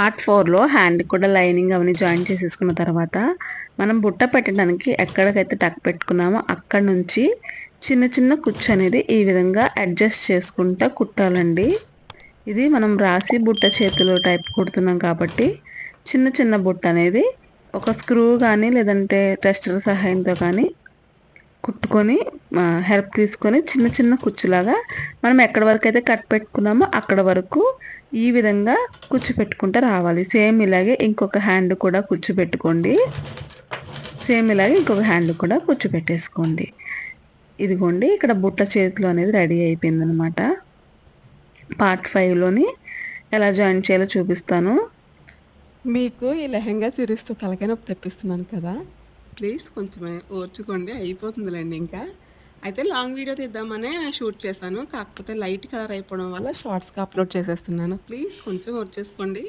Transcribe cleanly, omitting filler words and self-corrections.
Part 4లో hand కూడా lining అవన్నీ join చేసేసుకున్న తర్వాత మనం బుట్ట పెట్టడానికి ఎక్కడికైతే టక్ పెట్టుకున్నామో అక్కడ నుంచి చిన్న చిన్న కుచ్చు అనేది ఈ విధంగా అడ్జస్ట్ చేసుకుంటా కుట్టాలండి. ఇది మనం రాసి బుట్ట చేతిలో టైప్ కుడుతున్నాం కాబట్టి చిన్న చిన్న బుట్ట అనేది ఒక స్క్రూ కానీ లేదంటే టెస్టర్ సహాయంతో కానీ కుట్టుకొని హెల్ప్ తీసుకొని చిన్న చిన్న కుచ్చులాగా మనం ఎక్కడి వరకు అయితే కట్ పెట్టుకున్నామో అక్కడ వరకు ఈ విధంగా కుచ్చు పెట్టుకుంటూ రావాలి. సేమ్ ఇలాగే ఇంకొక హ్యాండ్ కూడా కుచ్చు పెట్టుకోండి. సేమ్ ఇలాగే ఇంకొక హ్యాండ్ కూడా కుచ్చు పెట్టేసుకోండి. ఇదిగోండి ఇక్కడ బుట్ట చేతిలో అనేది రెడీ అయిపోయిందనమాట. పార్ట్ 5లోని ఎలా జాయిన్ చేయాలో చూపిస్తాను. మీకు ఈ లెహంగా సిరీస్తో తలకాయ నొప్పి తెప్పిస్తున్నాను కదా, ప్లీజ్ కొంచెం ఓర్చుకోండి, అయిపోతుందిలేండి. ఇంకా అయితే లాంగ్ వీడియో తీద్దామనే షూట్ చేశాను, కాకపోతే లైట్ కలర్ అయిపోవడం వల్ల షార్ట్స్గా అప్లోడ్ చేసేస్తున్నాను. ప్లీజ్ కొంచెం ఓర్చేసుకోండి.